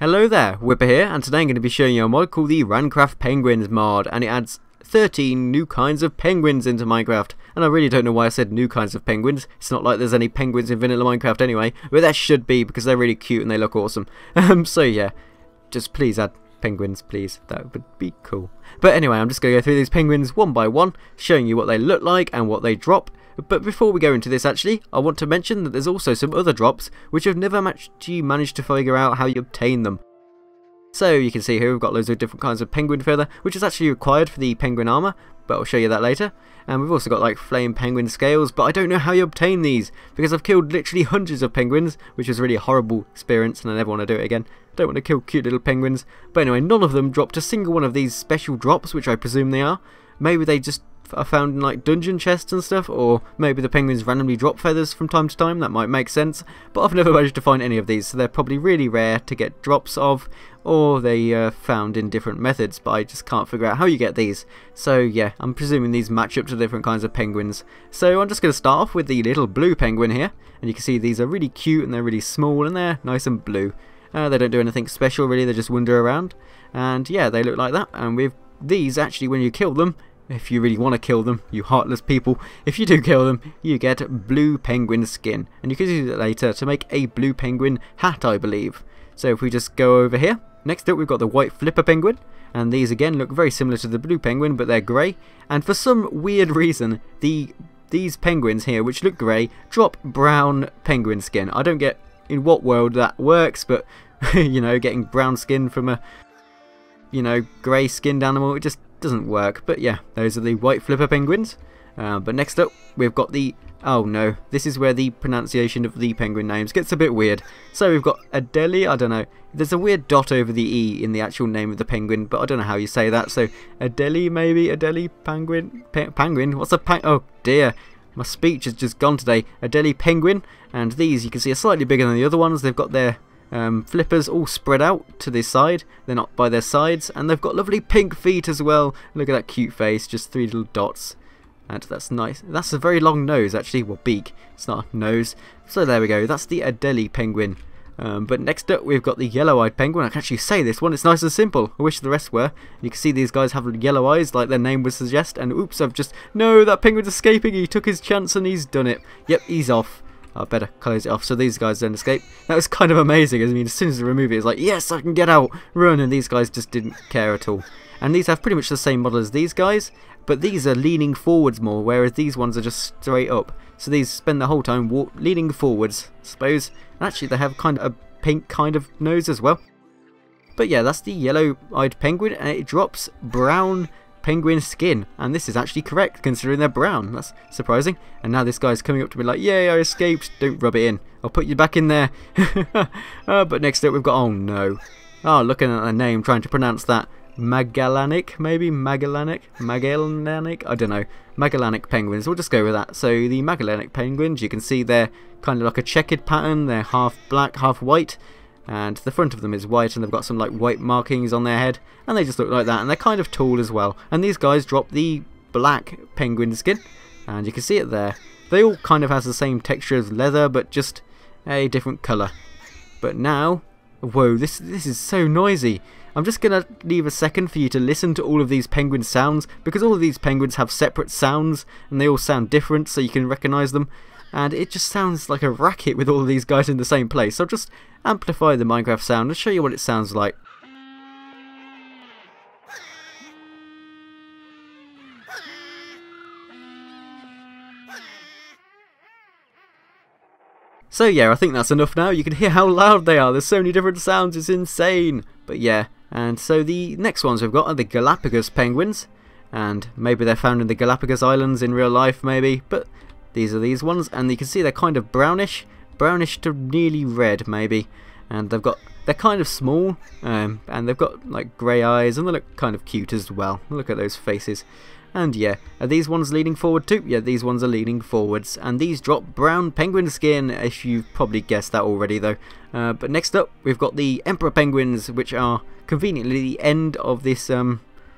Hello there, Wipper here, and today I'm going to be showing you a mod called the Rancraft Penguins mod, and it adds 13 new kinds of penguins into Minecraft. And I really don't know why I said new kinds of penguins. It's not like there's any penguins in vanilla Minecraft anyway, but there should be because they're really cute and they look awesome. So yeah, just please add penguins, please. That would be cool. But anyway, I'm just going to go through these penguins one by one, showing you what they look like and what they drop. But before we go into this, actually, I want to mention that there's also some other drops which I've never actually managed to figure out how you obtain them. So you can see here we've got loads of different kinds of penguin feather, which is actually required for the penguin armour, but I'll show you that later. And we've also got like flame penguin scales, but I don't know how you obtain these, because I've killed literally hundreds of penguins, which was really a horrible experience and I never want to do it again. Don't want to kill cute little penguins. But anyway, none of them dropped a single one of these special drops, which I presume they are. Maybe they just are found in like dungeon chests and stuff, or maybe the penguins randomly drop feathers from time to time. That might make sense, but I've never managed to find any of these, so they're probably really rare to get drops of, or they are found in different methods, but I just can't figure out how you get these. So yeah, I'm presuming these match up to different kinds of penguins. So I'm just going to start off with the little blue penguin here, and you can see these are really cute and they're really small and they're nice and blue. They don't do anything special really, they just wander around, and yeah, they look like that. And with these, actually, when you kill them, if you really want to kill them, you heartless people, if you do kill them, you get blue penguin skin. And you can use it later to make a blue penguin hat, I believe. So if we just go over here, next up we've got the white flipper penguin. And these again look very similar to the blue penguin, but they're grey. And for some weird reason, these penguins here, which look grey, drop brown penguin skin. I don't get in what world that works, but you know, getting brown skin from a, you know, grey skinned animal, it just doesn't work. But yeah, those are the white flipper penguins. But next up we've got the, oh no, this is where the pronunciation of the penguin names gets a bit weird. So we've got Adeli, I don't know, there's a weird dot over the E in the actual name of the penguin, but I don't know how you say that. So Adeli, maybe, Adeli penguin, penguin, what's a oh dear, my speech has just gone today. Adeli penguin, and these you can see are slightly bigger than the other ones. They've got their flippers all spread out to this side, they're not by their sides, and they've got lovely pink feet as well. Look at that cute face, just 3 little dots, and that's nice. That's a very long nose actually, well, beak, it's not a nose. So there we go, that's the Adeli penguin. But next up we've got the yellow-eyed penguin. I can actually say this one, it's nice and simple. I wish the rest were. You can see these guys have yellow eyes like their name would suggest, and oops, I've just, no, that penguin's escaping, he took his chance and he's done it. Yep, he's off. I better close it off so these guys don't escape. That was kind of amazing. I mean, as soon as I remove it, it's like, yes, I can get out, run, and these guys just didn't care at all. And these have pretty much the same model as these guys, but these are leaning forwards more, whereas these ones are just straight up. So these spend the whole time leaning forwards, I suppose. And actually, they have kind of a pink kind of nose as well. But yeah, that's the yellow-eyed penguin, and it drops brown penguin skin, and this is actually correct considering they're brown. That's surprising. And now this guy's coming up to me like, yay, I escaped. Don't rub it in, I'll put you back in there. But next up we've got, oh no, oh, looking at the name, trying to pronounce that, Magellanic, maybe, Magellanic, I don't know, Magellanic penguins, we'll just go with that. So the Magellanic penguins, you can see they're kind of like a checkered pattern, they're half black, half white, and the front of them is white, and they've got some like white markings on their head, and they just look like that, and they're kind of tall as well. And these guys drop the black penguin skin, and you can see it there. They all kind of has the same texture as leather, but just a different colour. But now, whoa, this is so noisy. I'm just going to leave a second for you to listen to all of these penguin sounds, because all of these penguins have separate sounds, and they all sound different, so you can recognise them. And it just sounds like a racket with all of these guys in the same place. So I'll just amplify the Minecraft sound and show you what it sounds like. So yeah, I think that's enough now. You can hear how loud they are. There's so many different sounds, it's insane. But yeah, and so the next ones we've got are the Galapagos penguins. And maybe they're found in the Galapagos Islands in real life, maybe. But these are these ones, and you can see they're kind of brownish to nearly red maybe, and they're kind of small, and they've got like grey eyes, and they look kind of cute as well. Look at those faces. And yeah, are these ones leaning forward too? Yeah, these ones are leaning forwards, and these drop brown penguin skin, if you've probably guessed that already though. But next up we've got the emperor penguins, which are conveniently the end of this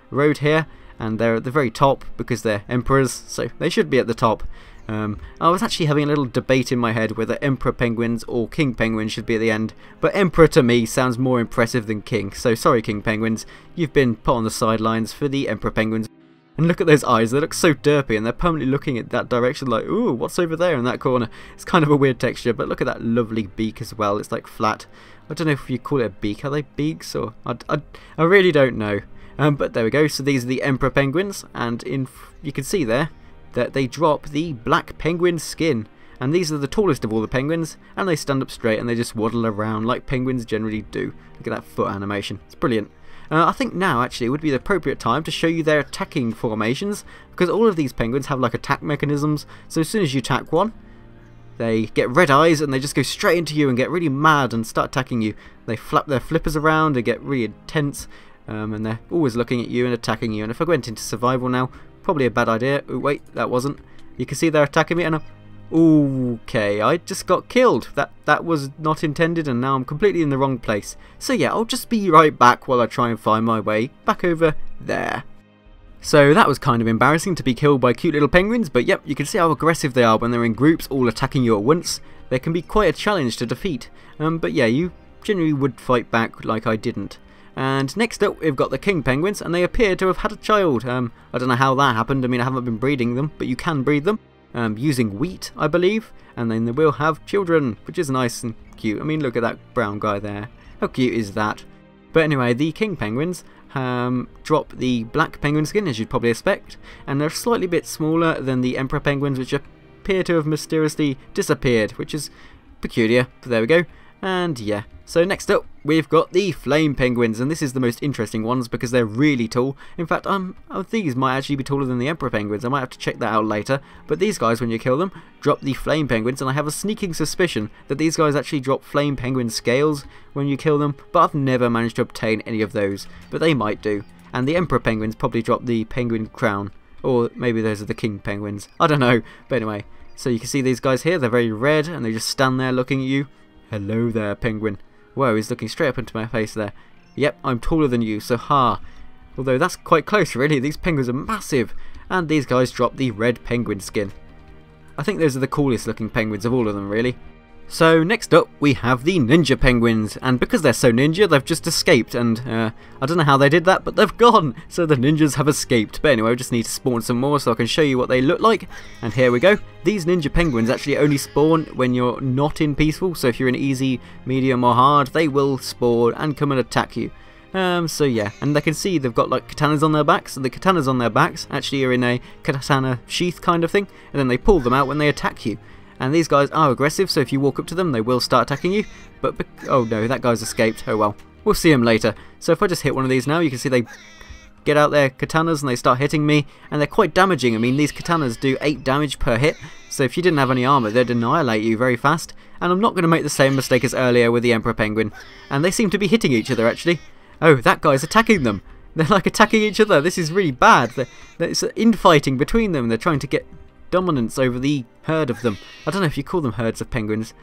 road here, and they're at the very top because they're emperors, so they should be at the top. I was actually having a little debate in my head whether Emperor Penguins or King Penguins should be at the end, but Emperor to me sounds more impressive than King, so sorry King Penguins, you've been put on the sidelines for the Emperor Penguins. And look at those eyes, they look so derpy and they're permanently looking at that direction like, ooh, what's over there in that corner? It's kind of a weird texture, but look at that lovely beak as well, it's like flat. I don't know if you call it a beak, are they beaks or... I really don't know. But there we go, so these are the Emperor Penguins, and you can see there that they drop the black penguin skin. And these are the tallest of all the penguins, and they stand up straight and they just waddle around like penguins generally do. Look at that foot animation, it's brilliant. I think now actually would be the appropriate time to show you their attacking formations, because all of these penguins have like attack mechanisms, so as soon as you attack one, they get red eyes and they just go straight into you and get really mad and start attacking you. They flap their flippers around and get really intense, and they're always looking at you and attacking you. And if I went into survival now, probably a bad idea. Oh wait, that wasn't. You can see they're attacking me and okay, I just got killed. That was not intended, and now I'm completely in the wrong place. So yeah, I'll just be right back while I try and find my way back over there. So that was kind of embarrassing to be killed by cute little penguins, but yep, you can see how aggressive they are when they're in groups all attacking you at once. They can be quite a challenge to defeat. But yeah, you generally would fight back like I didn't. And next up we've got the king penguins, and they appear to have had a child. I don't know how that happened. I mean, I haven't been breeding them, but you can breed them using wheat, I believe, and then they will have children, which is nice and cute. I mean, look at that brown guy there. How cute is that? But anyway, the king penguins drop the black penguin skin, as you'd probably expect, and they're slightly bit smaller than the emperor penguins, which appear to have mysteriously disappeared, which is peculiar. But there we go. And yeah, so next up we've got the flame penguins, and this is the most interesting ones because they're really tall. In fact, these might actually be taller than the emperor penguins. I might have to check that out later. But these guys, when you kill them, drop the flame penguins, and I have a sneaking suspicion that these guys actually drop flame penguin scales when you kill them, but I've never managed to obtain any of those, but they might do. And the emperor penguins probably drop the penguin crown, or maybe those are the king penguins, I don't know. But anyway, so you can see these guys here, they're very red and they just stand there looking at you. Hello there, penguin. Whoa, he's looking straight up into my face there. Yep, I'm taller than you, so ha. Although that's quite close really, these penguins are massive. And these guys drop the red penguin skin. I think those are the coolest looking penguins of all of them really. So next up we have the ninja penguins, and because they're so ninja they've just escaped, and I don't know how they did that, but they've gone, so the ninjas have escaped. But anyway, I just need to spawn some more so I can show you what they look like, and here we go. These ninja penguins actually only spawn when you're not in peaceful, so if you're in easy, medium or hard, they will spawn and come and attack you. So yeah, and they can see they've got like katanas on their backs, and the katanas on their backs actually are in a katana sheath kind of thing, and then they pull them out when they attack you. And these guys are aggressive, so if you walk up to them they will start attacking you. But oh no, that guy's escaped. Oh well, we'll see him later. So if I just hit one of these now, you can see they get out their katanas and they start hitting me, and they're quite damaging. I mean, these katanas do 8 damage per hit, so if you didn't have any armor they'd annihilate you very fast. And I'm not going to make the same mistake as earlier with the emperor penguin. And they seem to be hitting each other actually. Oh, that guy's attacking them. They're like attacking each other. This is really bad. There's infighting between them. They're trying to get dominance over the herd of them. I don't know if you call them herds of penguins.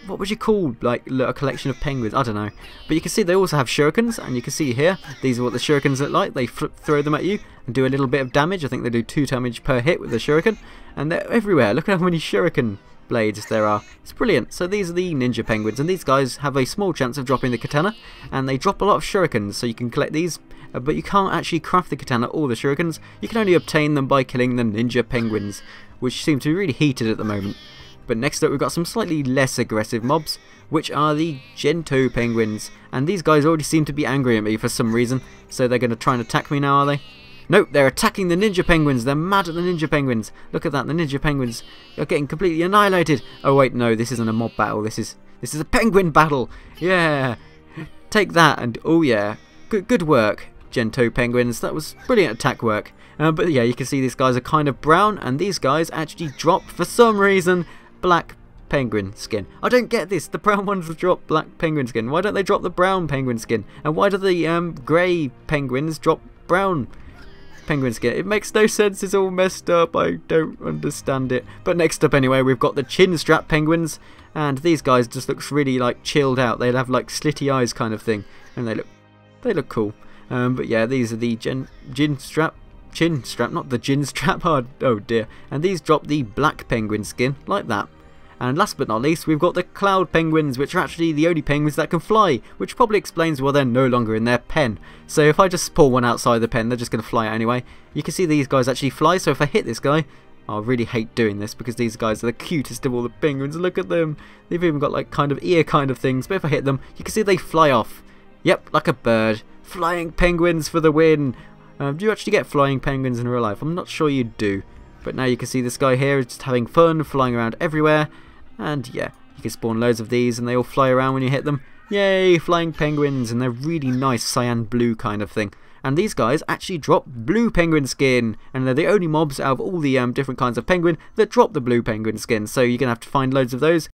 What would you call like a collection of penguins? I don't know. But you can see they also have shurikens, and you can see here these are what the shurikens look like. They throw them at you and do a little bit of damage. I think they do 2 damage per hit with the shuriken, and they're everywhere. Look at how many shuriken blades there are. It's brilliant. So these are the ninja penguins, and these guys have a small chance of dropping the katana, and they drop a lot of shurikens, so you can collect these. But you can't actually craft the katana or the shurikens. You can only obtain them by killing the ninja penguins, which seem to be really heated at the moment. But next up we've got some slightly less aggressive mobs, which are the Gento penguins. And these guys already seem to be angry at me for some reason, so they're going to try and attack me now, are they? Nope, they're attacking the ninja penguins. They're mad at the ninja penguins. Look at that, the ninja penguins are getting completely annihilated. Oh wait, no, this isn't a mob battle. This is a penguin battle. Yeah, take that, and oh yeah, good work, Gento penguins. That was brilliant attack work. But yeah, you can see these guys are kind of brown, and these guys actually drop, for some reason, black penguin skin. I don't get this. The brown ones drop black penguin skin. Why don't they drop the brown penguin skin? And why do the grey penguins drop brown penguin skin? It makes no sense. It's all messed up. I don't understand it. But next up anyway, we've got the chin strap penguins, and these guys just looks really like chilled out. They have like slitty eyes kind of thing, and they look cool. But yeah, these are the chin strap chin strap, not the gin strap, oh dear. And these drop the black penguin skin, like that. And last but not least, we've got the cloud penguins, which are actually the only penguins that can fly, which probably explains why they're no longer in their pen. So if I just pull one outside the pen, they're just going to fly out anyway. You can see these guys actually fly, so if I hit this guy, I really hate doing this because these guys are the cutest of all the penguins. Look at them. They've even got like kind of ear kind of things, but if I hit them, you can see they fly off. Yep, like a bird. Flying penguins for the win. Do you actually get flying penguins in real life? I'm not sure you do. But now you can see this guy here is just having fun, flying around everywhere. And yeah, you can spawn loads of these and they all fly around when you hit them. Yay, flying penguins, and they're really nice cyan blue kind of thing. And these guys actually drop blue penguin skin, and they're the only mobs out of all the different kinds of penguin that drop the blue penguin skin, so you're going to have to find loads of those.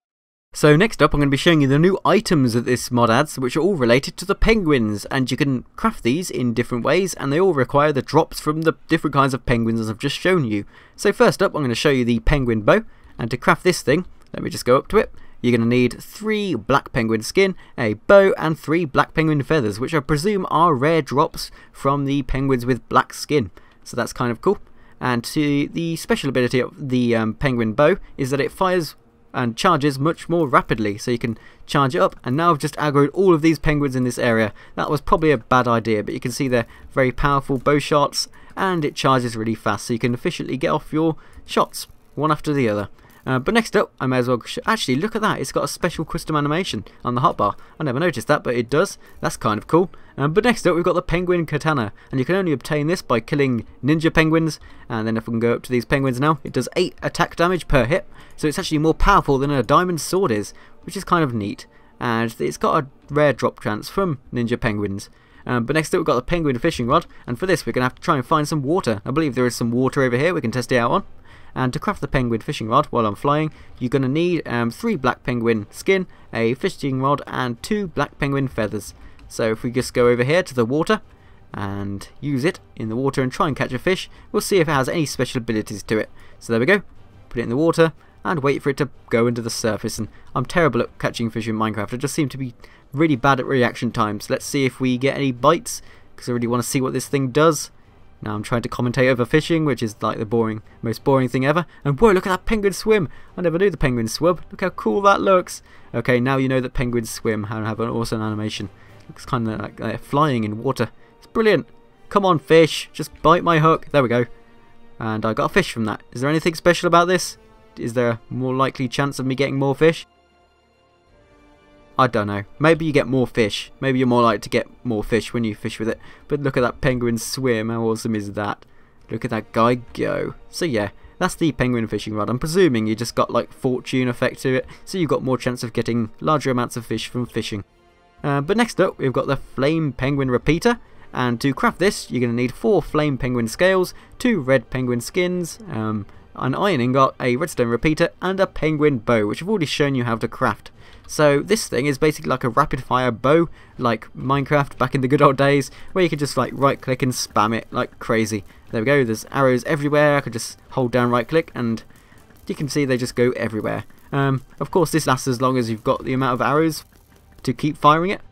So next up I'm going to be showing you the new items that this mod adds, which are all related to the penguins, and you can craft these in different ways, and they all require the drops from the different kinds of penguins as I've just shown you. So first up I'm going to show you the penguin bow, and to craft this thing, let me just go up to it. You're going to need 3 black penguin skin, a bow, and 3 black penguin feathers, which I presume are rare drops from the penguins with black skin. So that's kind of cool. And the special ability of the penguin bow is that it fires and charges much more rapidly, so you can charge it up. And now I've just aggroed all of these penguins in this area. That was probably a bad idea, but you can see they're very powerful bow shots, and it charges really fast, so you can efficiently get off your shots, one after the other. But next up, I may as well actually look at that. It's got a special custom animation on the hotbar. I never noticed that, but it does. That's kind of cool. But next up, we've got the penguin katana, and you can only obtain this by killing ninja penguins. And then if we can go up to these penguins now, it does 8 attack damage per hit, so it's actually more powerful than a diamond sword is, which is kind of neat. And it's got a rare drop chance from ninja penguins. But next up, we've got the penguin fishing rod, and for this, we're going to have to try and find some water. I believe there is some water over here we can test it out on. And to craft the penguin fishing rod while I'm flying, you're going to need 3 black penguin skin, a fishing rod, and 2 black penguin feathers. So if we just go over here to the water and use it in the water and try and catch a fish, we'll see if it has any special abilities to it. So there we go, put it in the water and wait for it to go into the surface. And I'm terrible at catching fish in Minecraft. I just seem to be really bad at reaction times. Let's see if we get any bites, because I really want to see what this thing does. Now I'm trying to commentate over fishing, which is like the most boring thing ever. And whoa, look at that penguin swim! I never knew the penguins swim. Look how cool that looks. Okay, now you know that penguins swim and have an awesome animation. Looks kind of like they're flying in water. It's brilliant. Come on, fish, just bite my hook. There we go. And I got a fish from that. Is there anything special about this? Is there a more likely chance of me getting more fish? I don't know. Maybe you get more fish. Maybe you're more likely to get more fish when you fish with it. But look at that penguin swim. How awesome is that? Look at that guy go. So yeah, that's the penguin fishing rod. I'm presuming you just got like fortune effect to it, so you've got more chance of getting larger amounts of fish from fishing. But next up, we've got the flame penguin repeater. And to craft this, you're going to need 4 flame penguin scales, 2 red penguin skins, an iron ingot, a redstone repeater, and a penguin bow, which I've already shown you how to craft. So this thing is basically like a rapid fire bow, like Minecraft back in the good old days, where you can just like right click and spam it like crazy. There we go, there's arrows everywhere. I could just hold down right click and you can see they just go everywhere. Of course this lasts as long as you've got the amount of arrows to keep firing it.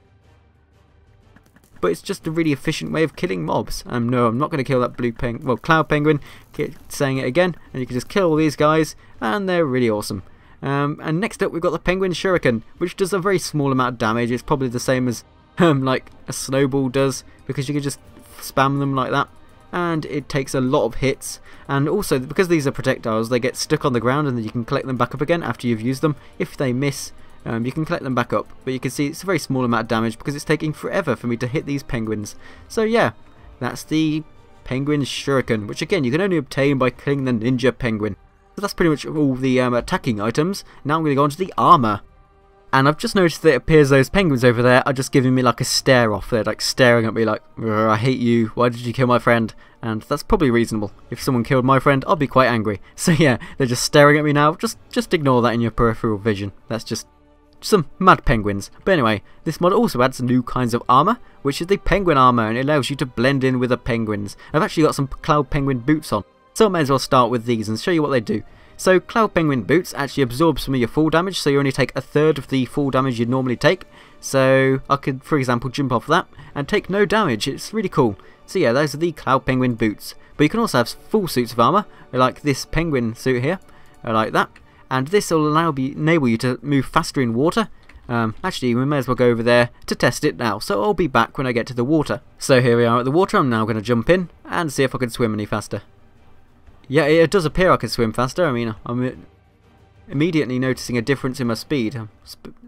But it's just a really efficient way of killing mobs. No, I'm not going to kill that cloud penguin. Keep saying it again. And you can just kill all these guys, and they're really awesome. And next up, we've got the penguin shuriken, which does a very small amount of damage. It's probably the same as like a snowball does, because you can just spam them like that, and it takes a lot of hits. And also, because these are projectiles, they get stuck on the ground, and then you can collect them back up again after you've used them. If they miss, you can collect them back up, but you can see it's a very small amount of damage because it's taking forever for me to hit these penguins. So yeah, that's the penguin shuriken, which again you can only obtain by killing the ninja penguin. So that's pretty much all the attacking items. Now I'm going to go on to the armour. And I've just noticed that it appears those penguins over there are just giving me like a stare off. They're like staring at me like, I hate you, why did you kill my friend? And that's probably reasonable. If someone killed my friend, I'll be quite angry. So yeah, they're just staring at me now. Just ignore that in your peripheral vision. That's just some mad penguins. But anyway, this mod also adds new kinds of armour, which is the penguin armour, and it allows you to blend in with the penguins. I've actually got some cloud penguin boots on, so I may as well start with these and show you what they do. So cloud penguin boots actually absorb some of your fall damage, so you only take 1/3 of the fall damage you'd normally take. So I could, for example, jump off that and take no damage. It's really cool. So yeah, those are the Cloud Penguin boots. But you can also have full suits of armour, like this penguin suit here, like that. And this will enable you to move faster in water. Actually, we may as well go over there to test it now. So I'll be back when I get to the water. So here we are at the water. I'm now going to jump in and see if I can swim any faster. Yeah, it does appear I can swim faster. I mean, I'm immediately noticing a difference in my speed. I'm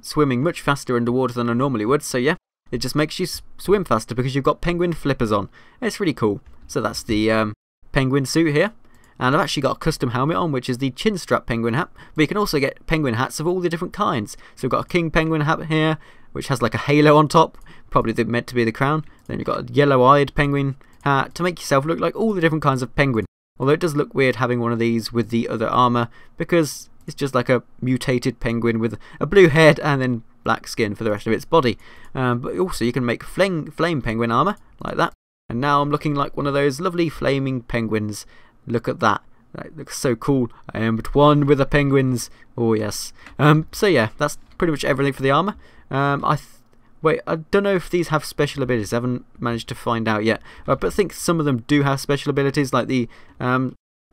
swimming much faster underwater than I normally would. So yeah, it just makes you swim faster because you've got penguin flippers on. It's really cool. So that's the penguin suit here. And I've actually got a custom helmet on, which is the chin strap penguin hat. But you can also get penguin hats of all the different kinds. So we've got a king penguin hat here, which has like a halo on top, probably meant to be the crown. Then you've got a yellow-eyed penguin hat to make yourself look like all the different kinds of penguin. Although it does look weird having one of these with the other armour, because it's just like a mutated penguin with a blue head and then black skin for the rest of its body. But also you can make flame penguin armour, like that. And now I'm looking like one of those lovely flaming penguins. Look at that. That looks so cool. I am but one with the penguins. Oh yes. So yeah, that's pretty much everything for the armour. Wait, I don't know if these have special abilities. I haven't managed to find out yet. But I think some of them do have special abilities, like the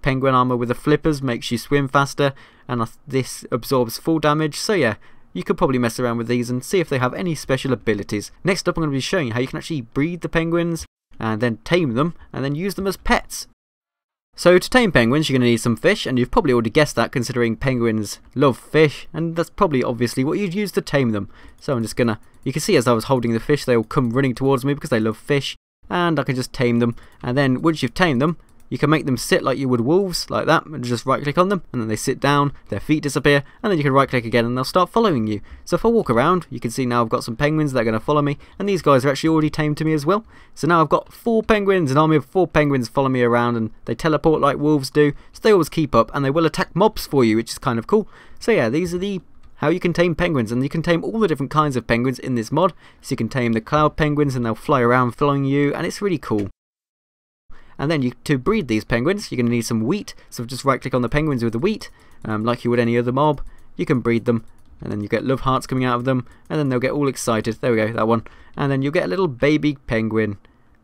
penguin armour with the flippers makes you swim faster, and this absorbs full damage. So yeah, you could probably mess around with these and see if they have any special abilities. Next up, I'm going to be showing you how you can actually breed the penguins and then tame them and then use them as pets. So to tame penguins, you're going to need some fish, and you've probably already guessed that considering penguins love fish, and that's probably obviously what you'd use to tame them. So I'm just going to, you can see as I was holding the fish, they all come running towards me because they love fish, and I can just tame them. And then once you've tamed them, you can make them sit like you would wolves, like that, and just right click on them, and then they sit down, their feet disappear, and then you can right click again and they'll start following you. So if I walk around, you can see now I've got some penguins that are going to follow me, and these guys are actually already tamed to me as well. So now I've got 4 penguins, an army of 4 penguins follow me around, and they teleport like wolves do, so they always keep up, and they will attack mobs for you, which is kind of cool. So yeah, these are how you can tame penguins, and you can tame all the different kinds of penguins in this mod. So you can tame the cloud penguins, and they'll fly around following you, and it's really cool. And then to breed these penguins, you're going to need some wheat. So just right click on the penguins with the wheat, like you would any other mob. You can breed them, and then you get love hearts coming out of them, and then they'll get all excited. There we go, that one. And then you'll get a little baby penguin.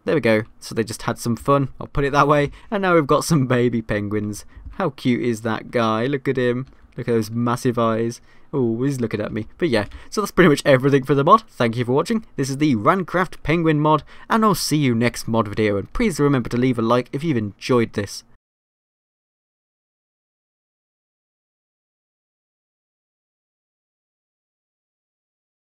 There we go. So they just had some fun, I'll put it that way. And now we've got some baby penguins. How cute is that guy? Look at him. Look at those massive eyes. Oh, he's looking at me. But yeah, so that's pretty much everything for the mod. Thank you for watching. This is the Rancraft Penguin mod, and I'll see you next mod video. And please remember to leave a like if you've enjoyed this.